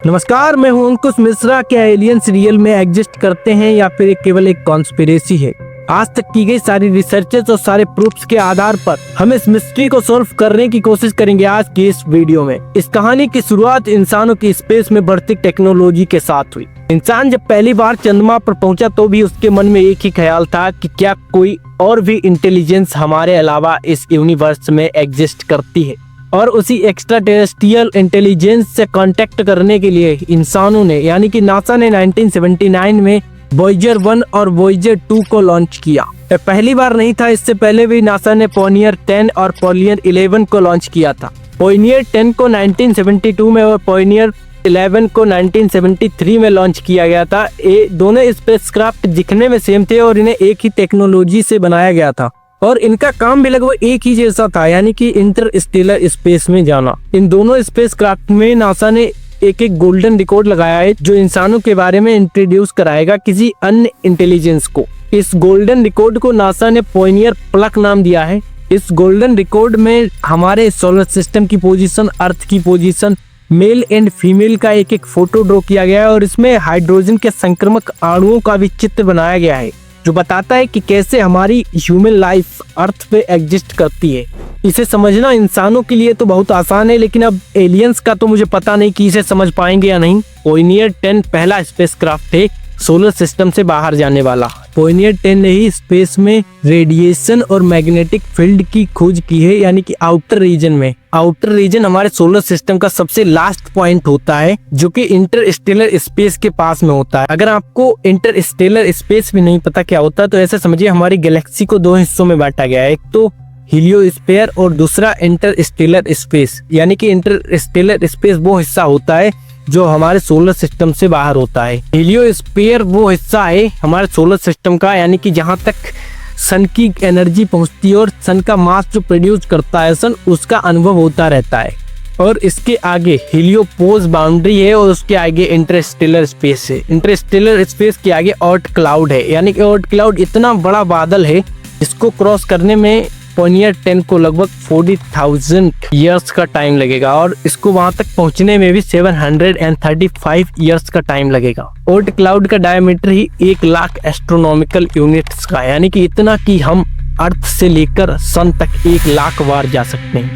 नमस्कार, मैं हूं अंकुश मिश्रा। क्या एलियंस रियल में एग्जिस्ट करते हैं या फिर केवल एक कॉन्स्पिरेसी है? आज तक की गई सारी रिसर्चेस और सारे प्रूफ्स के आधार पर हम इस मिस्ट्री को सॉल्व करने की कोशिश करेंगे आज की इस वीडियो में। इस कहानी की शुरुआत इंसानों की स्पेस में बढ़ती टेक्नोलॉजी के साथ हुई। इंसान जब पहली बार चंद्रमा पर पहुंचा तो भी उसके मन में एक ही ख्याल था कि क्या कोई और भी इंटेलिजेंस हमारे अलावा इस यूनिवर्स में एग्जिस्ट करती है। और उसी एक्स्ट्रा टेरेस्ट्रियल इंटेलिजेंस से कांटेक्ट करने के लिए इंसानों ने यानी कि नासा ने 1979 में वॉयेजर 1 और वॉयेजर 2 को लॉन्च किया। यह पहली बार नहीं था, इससे पहले भी नासा ने पायनियर 10 और पायनियर 11 को लॉन्च किया था। पायनियर 10 को 1972 में और पायनियर 11 को 1973 में लॉन्च किया गया था। ये दोनों स्पेसक्राफ्ट दिखने में सेम थे और इन्हें एक ही टेक्नोलॉजी से बनाया गया था और इनका काम भी लगभग एक ही जैसा था, यानी कि इंटरस्टेलर स्पेस में जाना। इन दोनों स्पेसक्राफ्ट में नासा ने एक गोल्डन रिकॉर्ड लगाया है जो इंसानों के बारे में इंट्रोड्यूस कराएगा किसी अन्य इंटेलिजेंस को। इस गोल्डन रिकॉर्ड को नासा ने पायनियर प्लग नाम दिया है। इस गोल्डन रिकॉर्ड में हमारे सोलर सिस्टम की पोजीशन, अर्थ की पोजीशन, मेल एंड फीमेल का एक फोटो ड्रॉ किया गया है और इसमें हाइड्रोजन के संक्रामक अणुओं का भी चित्र बनाया गया है जो बताता है कि कैसे हमारी ह्यूमन लाइफ अर्थ पे एग्जिस्ट करती है। इसे समझना इंसानों के लिए तो बहुत आसान है, लेकिन अब एलियंस का तो मुझे पता नहीं कि इसे समझ पाएंगे या नहीं। पायनियर 10 पहला स्पेसक्राफ्ट है सोलर सिस्टम से बाहर जाने वाला। पायनियर 10 ने ही स्पेस में रेडिएशन और मैग्नेटिक फील्ड की खोज की है, यानी कि आउटर रीजन में। आउटर रीजन हमारे सोलर सिस्टम का सबसे लास्ट पॉइंट होता है जो कि इंटरस्टेलर स्पेस के पास में होता है। अगर आपको इंटरस्टेलर स्पेस भी नहीं पता क्या होता है तो ऐसे समझिए हमारी गैलेक्सी को दो हिस्सों में बांटा गया है, एक तो हीलियोस्फीयर और दूसरा इंटरस्टेलर स्पेस। यानी कि इंटरस्टेलर स्पेस वो हिस्सा होता है जो हमारे सोलर सिस्टम से बाहर होता है। हीलियोस्फीयर वो हिस्सा है हमारे सोलर सिस्टम का, यानी कि जहां तक सन की एनर्जी पहुंचती है और सन का मास जो प्रोड्यूस करता है सन, उसका अनुभव होता रहता है। और इसके आगे हीलियोपोज बाउंड्री है और उसके आगे इंटरस्टेलर स्पेस है। इंटरस्टेलर स्पेस के आगे ऑर्ट क्लाउड है, यानी कि ऑर्ट क्लाउड इतना बड़ा बादल है जिसको क्रॉस करने में पायनियर 10 को लगभग 40,000 ईयर्स का टाइम लगेगा और इसको वहां तक पहुंचने में भी 735 ईयर्स का टाइम लगेगा। ऑर्ट क्लाउड का डायमीटर ही 1 लाख एस्ट्रोनॉमिकल यूनिट्स का है, यानी कि इतना कि हम अर्थ से लेकर सन तक 1 लाख बार जा सकते हैं।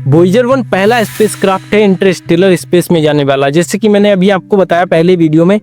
वॉयेजर 1 पहला स्पेसक्राफ्ट है इंटरस्टेलर स्पेस में जाने वाला। जैसे कि मैंने अभी आपको बताया पहले वीडियो में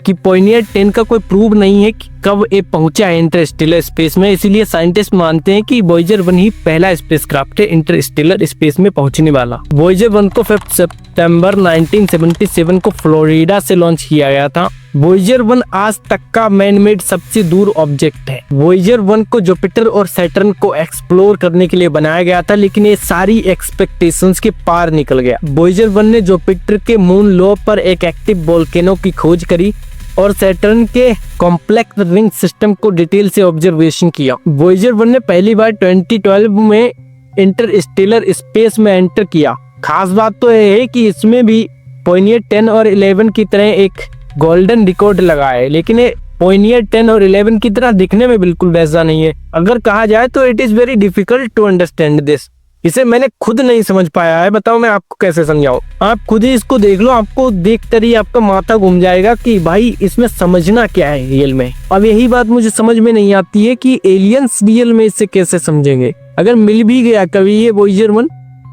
कि पायनियर 10 का कोई प्रूव नहीं है कि कब ये पहुंचा है इंटरस्टेलर स्पेस में, इसीलिए साइंटिस्ट मानते हैं कि वॉयेजर 1 ही पहला स्पेसक्राफ्ट है इंटरस्टेलर स्पेस में पहुंचने वाला। वॉयेजर 1 को 5 सितंबर 1977 को फ्लोरिडा से लॉन्च किया गया था। वॉयेजर 1 आज तक का मैनमेड सबसे दूर ऑब्जेक्ट है। वॉयेजर 1 को जुपिटर और सैटर्न को एक्सप्लोर करने के लिए बनाया गया था, लेकिन ये सारी एक्सपेक्टेशंस के पार निकल गया। वॉयेजर 1 ने जुपिटर के मून लोब पर एक एक्टिव वोल्केनो की खोज करी और सैटर्न के कॉम्प्लेक्स रिंग सिस्टम को डिटेल से ऑब्जर्वेशन किया। वॉयेजर 1 ने पहली बार 2012 में इंटरस्टेलर स्पेस में एंटर किया। खास बात तो यह है कि इसमें भी पायनियर 10 और 11 की तरह एक गोल्डन रिकॉर्ड लगा है, लेकिन ये पायनियर 10 और 11 की तरह दिखने में बिल्कुल वैसा नहीं है। अगर कहा जाए तो it is very difficult to understand this. इसे मैंने खुद नहीं समझ पाया है, बताओ मैं आपको कैसे समझाऊं। आप खुद ही इसको देख लो, आपको देखकर ही आपका माथा घूम जाएगा कि भाई इसमें समझना क्या है रियल में। अब यही बात मुझे समझ में नहीं आती है कि एलियंस रियल में इसे कैसे समझेंगे। अगर मिल भी गया कभी ये वॉयेजर 1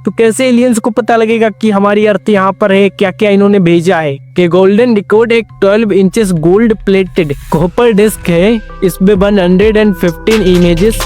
तो कैसे एलियंस को पता लगेगा कि हमारी अर्थ यहाँ पर है, क्या क्या इन्होंने भेजा है। कि गोल्डन रिकॉर्ड एक 12 inches gold plated copper disc है, इसमें 115 इमेजेस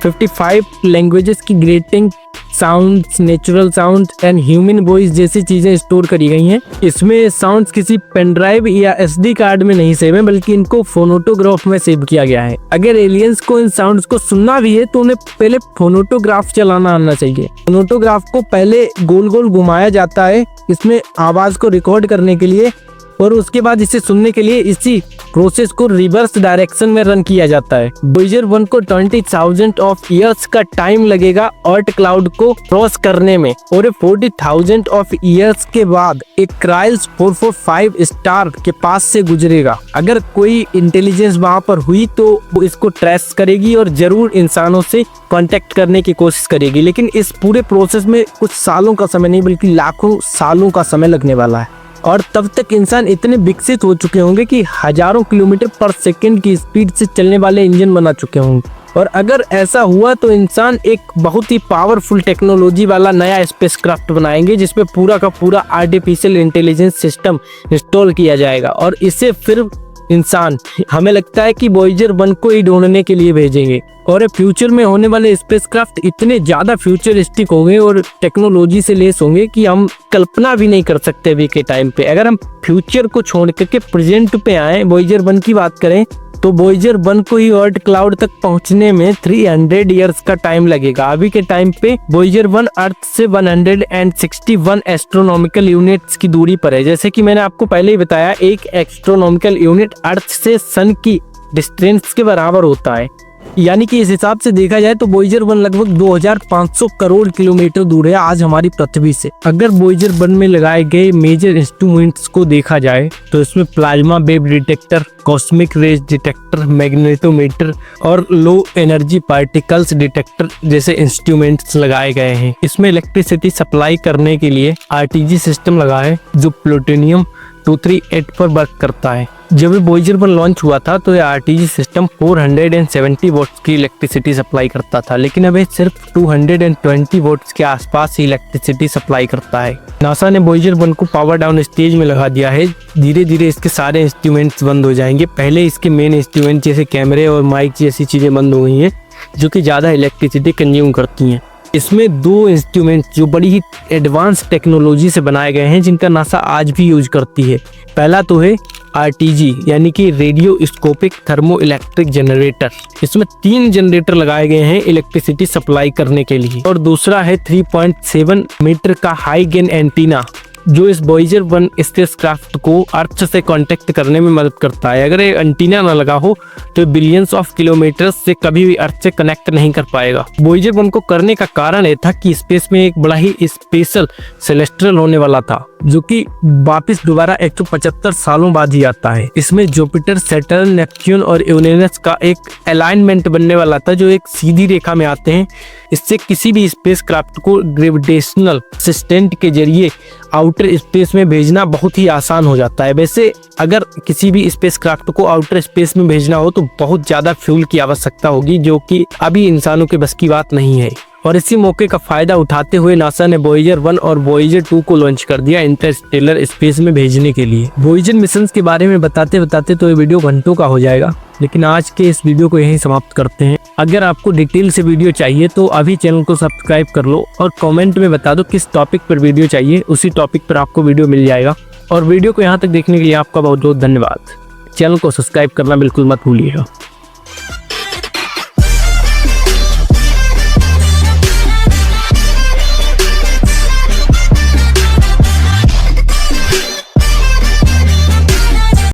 55 लैंग्वेजेस की greeting, sounds, natural sound and human voice जैसी चीजें स्टोर करी गई हैं। इसमें साउंड्स किसी पेन ड्राइव या SD कार्ड में नहीं सेव है, बल्कि इनको फोनोटोग्राफ में सेव किया गया है। अगर एलियंस को इन साउंड्स को सुनना भी है तो उन्हें पहले फोनोटोग्राफ चलाना आना चाहिए। फोनोटोग्राफ को पहले गोल गोल घुमाया जाता है। इसमें आवाज को रिकॉर्ड करने के लिए और उसके बाद इसे सुनने के लिए इसी प्रोसेस को रिवर्स डायरेक्शन में रन किया जाता है। वॉयेजर 1 को 20,000 ऑफ ईयर्स का टाइम लगेगा अर्थ क्लाउड को क्रॉस करने में, और 40,000 ऑफ ईयर्स के बाद एक क्राइल्स 445 स्टार के पास से गुजरेगा। अगर कोई इंटेलिजेंस वहां पर हुई तो वो इसको ट्रेस करेगी और जरूर इंसानों से कांटेक्ट करने की कोशिश करेगी, लेकिन इस पूरे प्रोसेस में कुछ सालों का समय नहीं बल्कि लाखों सालों का समय लगने वाला है। और तब तक इंसान इतने विकसित हो चुके होंगे कि हजारों किलोमीटर पर सेकंड की स्पीड से चलने वाले इंजन बना चुके होंगे। और अगर ऐसा हुआ तो इंसान एक बहुत ही पावरफुल टेक्नोलॉजी वाला नया स्पेसक्राफ्ट बनाएंगे जिसमें पूरा का पूरा आर्टिफिशियल इंटेलिजेंस सिस्टम इंस्टॉल किया जाएगा, और इसे फिर इंसान हमें लगता है कि वॉयेजर 1 को ही ढूंढने के लिए भेजेंगे। और फ्यूचर में होने वाले स्पेसक्राफ्ट इतने ज्यादा फ्यूचरिस्टिक होंगे और टेक्नोलॉजी से लेस होंगे कि हम कल्पना भी नहीं कर सकते अभी के टाइम पे। अगर हम फ्यूचर को छोड़ करके प्रेजेंट पे आए, वॉयेजर 1 की बात करें तो वॉयेजर 1 को ही अर्थ क्लाउड तक पहुंचने में 300 इयर्स का टाइम लगेगा। अभी के टाइम पे वॉयेजर 1 अर्थ से 161 एस्ट्रोनॉमिकल यूनिट्स की दूरी पर है। जैसे कि मैंने आपको पहले ही बताया, एक एस्ट्रोनॉमिकल यूनिट अर्थ से सन की डिस्टेंस के बराबर होता है। यानी कि इस हिसाब से देखा जाए तो वॉयेजर 1 लगभग 2500 करोड़ किलोमीटर दूर है आज हमारी पृथ्वी से। अगर वॉयेजर 1 में लगाए गए मेजर इंस्ट्रूमेंट्स को देखा जाए तो इसमें plasma wave detector, cosmic rays detector, magnetometer और लो एनर्जी पार्टिकल्स डिटेक्टर जैसे इंस्ट्रूमेंट्स लगाए गए हैं। इसमें इलेक्ट्रिसिटी सप्लाई करने के लिए आरटीजी सिस्टम लगा है जो प्लूटोनियम 238 पर वर्क करता है। जब वॉयेजर 1 लॉन्च हुआ था तो यह आरटीजी सिस्टम 470 वोल्ट्स की इलेक्ट्रिसिटी सप्लाई करता था, लेकिन अब सिर्फ 220 वोल्ट्स के आसपास ही इलेक्ट्रिसिटी सप्लाई करता है। नासा ने वॉयेजर 1 को पावर डाउन स्टेज में लगा दिया है। धीरे धीरे इसके सारे इंस्ट्रूमेंट्स बंद हो जाएंगे। पहले इसके मेन इंस्ट्रूमेंट जैसे कैमरे और माइक जैसी चीजें बंद हो गई हैं जो कि ज्यादा इलेक्ट्रिसिटी कंज्यूम करती हैं। इसमें 2 इंस्ट्रूमेंट जो बड़ी ही एडवांस टेक्नोलॉजी से बनाए गए हैं जिनका नासा आज भी यूज करती है। पहला तो है आरटीजी यानी कि रेडियोस्कोपिक थर्मो इलेक्ट्रिक जनरेटर। इसमें 3 जनरेटर लगाए गए हैं इलेक्ट्रिसिटी सप्लाई करने के लिए। और दूसरा है 3.7 मीटर का हाई गेन एंटीना जो इस वॉयेजर 1 स्पेसक्राफ्ट को अर्थ से कांटेक्ट करने में मदद करता है। अगर ये एंटीना ना लगा हो तो बिलियंस ऑफ किलोमीटर से कभी भी अर्थ से कनेक्ट नहीं कर पाएगा। वॉयेजर 1 को करने का कारण ये था कि स्पेस में एक बड़ा ही स्पेशल सेलेस्ट्रियल होने वाला था जो कि वापस दोबारा 175 सालों बाद ही आता है। इसमें जुपिटर, सैटर्न, नेपच्यून और यूरेनस का एक अलाइनमेंट बनने वाला था जो एक सीधी रेखा में आते हैं। इससे किसी भी स्पेसक्राफ्ट को ग्रेविटेशनल असिस्टेंट के जरिए आउटर स्पेस में भेजना बहुत ही आसान हो जाता है। वैसे अगर किसी भी स्पेसक्राफ्ट को आउटर स्पेस में भेजना हो तो बहुत ज्यादा फ्यूल की आवश्यकता होगी जो कि अभी इंसानों के बस की बात नहीं है। और इसी मौके का फायदा उठाते हुए नासा ने वॉयेजर 1 और वॉयेजर 2 को लॉन्च कर दिया इंटरस्टेलर स्पेस में भेजने के लिए। वॉयेजर मिशन के बारे में बताते बताते तो ये वीडियो घंटों का हो जाएगा, लेकिन आज के इस वीडियो को यहीं समाप्त करते हैं। अगर आपको डिटेल से वीडियो चाहिए तो अभी चैनल को सब्सक्राइब कर लो और कमेंट में बता दो किस टॉपिक पर वीडियो चाहिए, उसी टॉपिक पर आपको वीडियो मिल जाएगा। और वीडियो को यहाँ तक देखने के लिए आपका बहुत बहुत धन्यवाद। चैनल को सब्सक्राइब करना बिल्कुल मत भूलिएगा।